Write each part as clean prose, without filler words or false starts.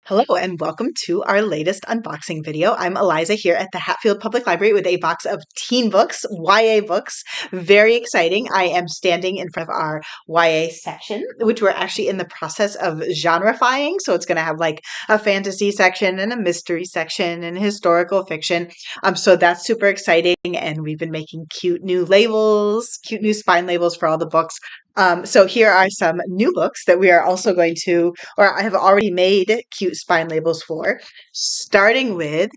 Hello and welcome to our latest unboxing video. I'm Eliza here at the Hatfield Public Library with a box of teen books, YA books. Very exciting. I am standing in front of our YA section, which we're actually in the process of genrefying. So it's going to have like a fantasy section and a mystery section and historical fiction. So that's super exciting. And we've been making cute new labels, cute new spine labels for all the books. So here are some new books that we are also going to, or I have already made cute spine labels for, starting with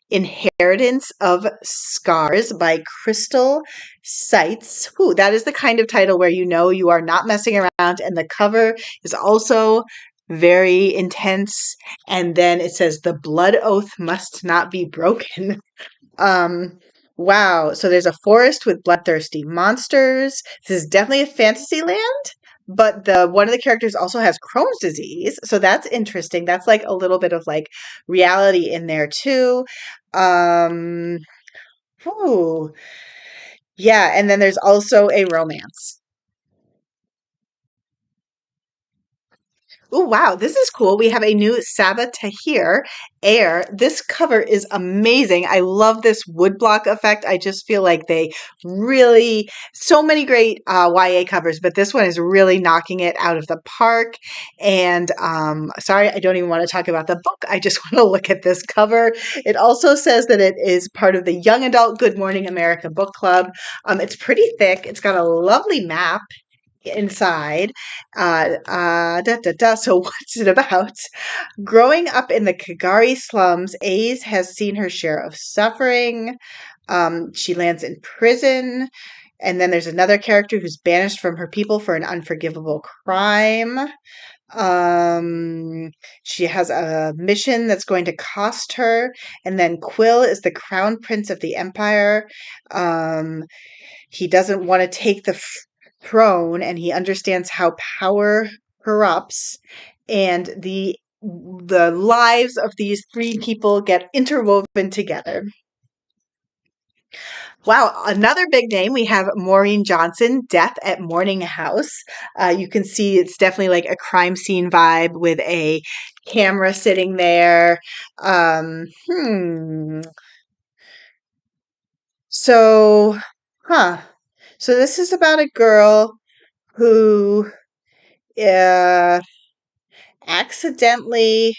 Inheritance of Scars by Crystal Seitz. Ooh, that is the kind of title where you know you are not messing around, and the cover is also very intense. And then it says, "The blood oath must not be broken." Um, wow. So there's a forest with bloodthirsty monsters. This is definitely a fantasy land, but the one of the characters also has Crohn's disease. So that's interesting. That's like a little bit of like reality in there too. Um, ooh, yeah, and then there's also a romance. Oh, wow. This is cool. We have a new Sabaa Tahir Heir. This cover is amazing. I love this woodblock effect. I just feel like they really, so many great YA covers, but this one is really knocking it out of the park. And sorry, I don't even want to talk about the book. I just want to look at this cover. It also says that it is part of the Young Adult Good Morning America book club. It's pretty thick. It's got a lovely map inside. So what's it about? Growing up in the Kagari slums, Aze has seen her share of suffering. She lands in prison. And then there's another character who's banished from her people for an unforgivable crime. She has a mission that's going to cost her. And then Quill is the crown prince of the empire. He doesn't want to take the throne, and he understands how power corrupts, and the lives of these three people get interwoven together. Wow, another big name. We have Maureen Johnson, Death at Morning House. You can see it's definitely like a crime scene vibe with a camera sitting there. Um, hmm. So, huh. So this is about a girl who uh, accidentally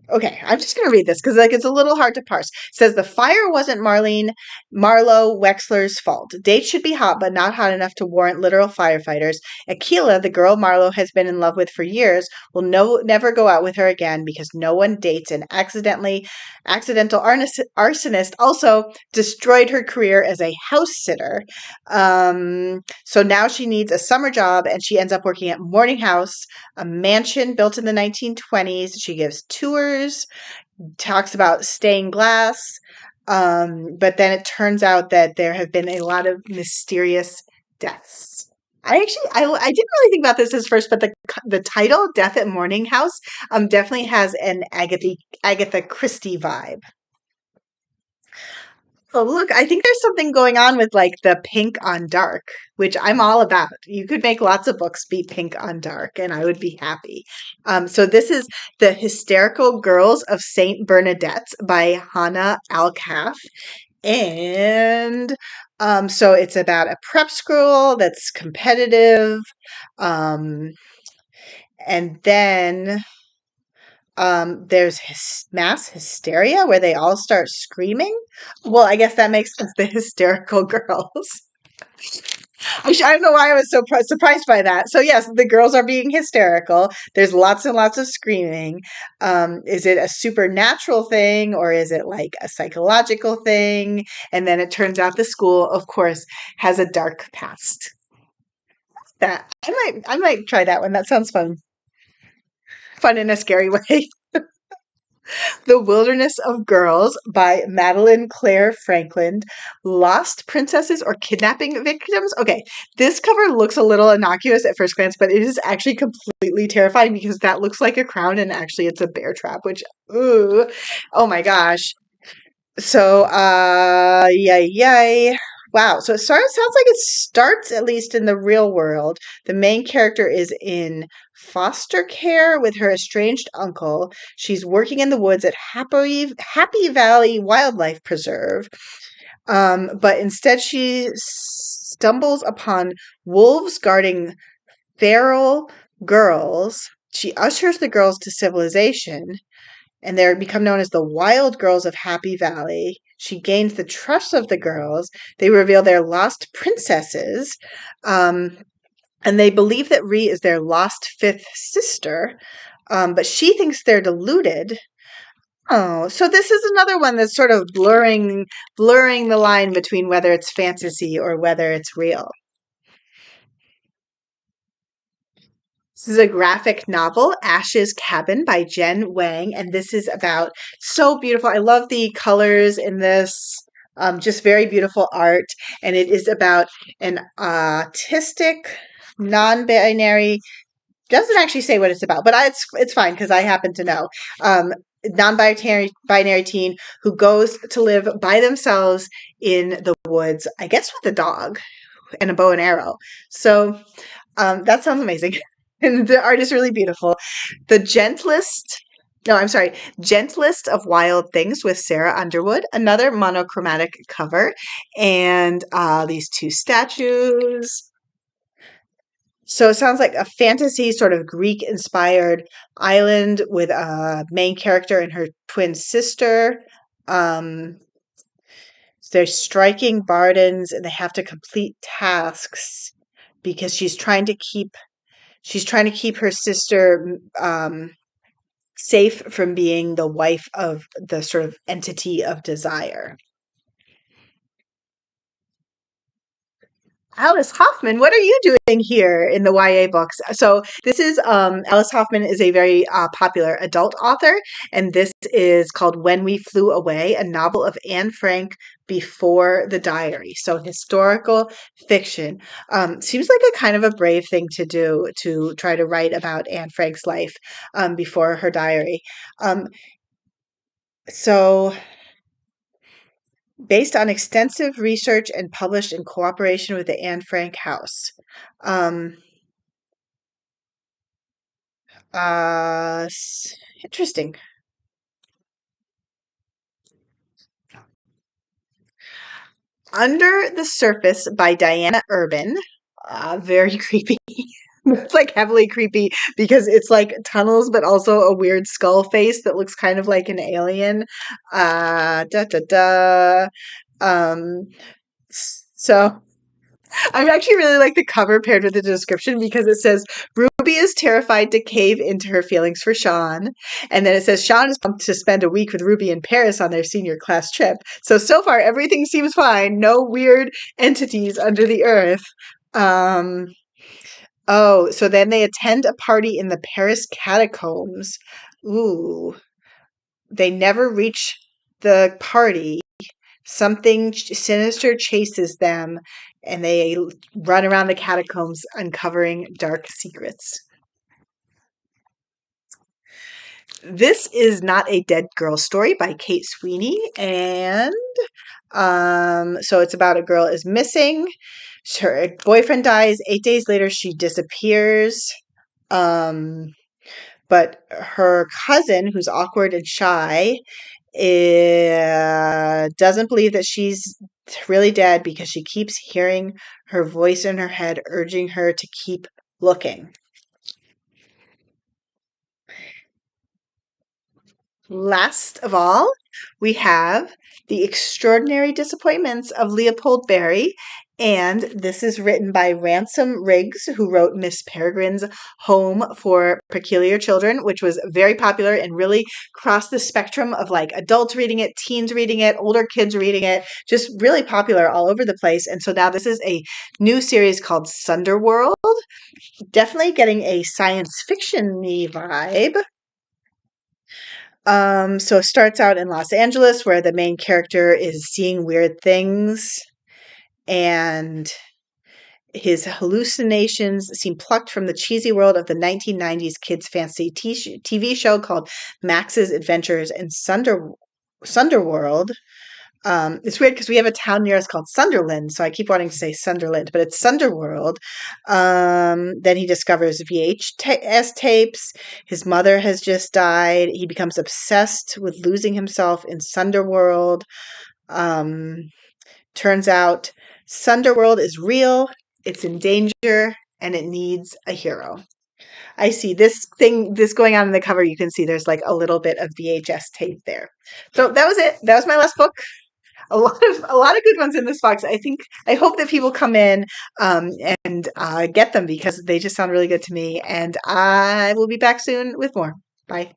okay, I'm just going to read this because like it's a little hard to parse. It says the fire wasn't Marlowe Wexler's fault. Dates should be hot, but not hot enough to warrant literal firefighters. Akila, the girl Marlowe has been in love with for years, will never go out with her again because no one dates an accidental arsonist also destroyed her career as a house sitter. So now she needs a summer job, and she ends up working at Morning House, a mansion built in the 1920s. She gives tours, talks about stained glass, but then it turns out that there have been a lot of mysterious deaths. I didn't really think about this as first, but the title "Death at Morning House" definitely has an Agatha Christie vibe. Oh, look, I think there's something going on with like the pink on dark, which I'm all about. You could make lots of books be pink on dark, and I would be happy. So this is The Hysterical Girls of Saint Bernadette by Hanna Alkaf. And so it's about a prep school that's competitive. Um, and then there's mass hysteria where they all start screaming. Well, I guess that makes sense. The hysterical girls. I don't know why I was so surprised by that. So yes, the girls are being hysterical. There's lots and lots of screaming. Is it a supernatural thing, or is it like a psychological thing? And then it turns out the school, of course, has a dark past. That I might try that one. That sounds fun. Fun in a scary way. The Wilderness of Girls by Madeline Claire Franklin. Lost princesses or kidnapping victims? Okay, this cover looks a little innocuous at first glance, but it is actually completely terrifying because that looks like a crown and actually it's a bear trap, which, ooh, oh my gosh. So, yay, yay. Wow. So sounds like it starts at least in the real world. The main character is in foster care with her estranged uncle. She's working in the woods at Happy Valley Wildlife Preserve. But instead, she stumbles upon wolves guarding feral girls. She ushers the girls to civilization, and they become known as the Wild Girls of Happy Valley. She gains the trust of the girls. They reveal their lost princesses, um, and they believe that Ree is their lost fifth sister, but she thinks they're deluded. Oh, so this is another one that's sort of blurring the line between whether it's fantasy or whether it's real. This is a graphic novel, Ash's Cabin by Jen Wang, and this is about so beautiful. I love the colors in this, just very beautiful art, and it is about an autistic, non-binary. Doesn't actually say what it's about, but it's fine because I happen to know. Non-binary teen who goes to live by themselves in the woods, I guess with a dog and a bow and arrow. So that sounds amazing. And the art is really beautiful. The Gentlest, no, I'm sorry, Gentlest of Wild Things with Sarah Underwood, another monochromatic cover, and these two statues. So it sounds like a fantasy, sort of Greek inspired island with a main character and her twin sister. Um, they're striking bardens and they have to complete tasks because she's trying to keep her sister safe from being the wife of the sort of entity of desire. Alice Hoffman, what are you doing here in the YA books? So this is Alice Hoffman is a very popular adult author, and this is called When We Flew Away, a novel of Anne Frank before the diary. So historical fiction. Seems like a kind of a brave thing to do to try to write about Anne Frank's life before her diary. So based on extensive research and published in cooperation with the Anne Frank House. Um, Interesting. Under the Surface by Diana Urban. Very creepy. It's like heavily creepy because it's like tunnels, but also a weird skull face that looks kind of like an alien. Da da da. Um, so I actually really like the cover paired with the description because it says Ruby is terrified to cave into her feelings for Sean. And then it says Sean is pumped to spend a week with Ruby in Paris on their senior class trip. So far, everything seems fine. No weird entities under the earth. Um, oh, so then they attend a party in the Paris catacombs. Ooh. They never reach the party. Something sinister chases them, and they run around the catacombs uncovering dark secrets. This is Not a Dead Girl Story by Kate Sweeney, and so it's about a girl is missing. Her boyfriend dies. 8 days later, she disappears. But her cousin, who's awkward and shy, doesn't believe that she's really dead because she keeps hearing her voice in her head urging her to keep looking. Last of all, we have The Extraordinary Disappointments of Leopold Berry. And this is written by Ransom Riggs, who wrote Miss Peregrine's Home for Peculiar Children, which was very popular and really crossed the spectrum of like adults reading it, teens reading it, older kids reading it, just really popular all over the place. And so now this is a new series called Sunderworld. Definitely getting a science fiction-y vibe. So it starts out in Los Angeles where the main character is seeing weird things and his hallucinations seem plucked from the cheesy world of the 1990s kids fantasy TV show called Max's Adventures in Sunderworld. It's weird because we have a town near us called Sunderland, so I keep wanting to say Sunderland, but it's Sunderworld. Then he discovers VHS tapes. His mother has just died. He becomes obsessed with losing himself in Sunderworld. Um, Turns out Sunderworld is real, it's in danger, and it needs a hero. I see this going on in the cover. You can see there's like a little bit of VHS tape there. So that was it. That was my last book. A lot of good ones in this box. I hope that people come in and get them because they just sound really good to me. And I will be back soon with more. Bye.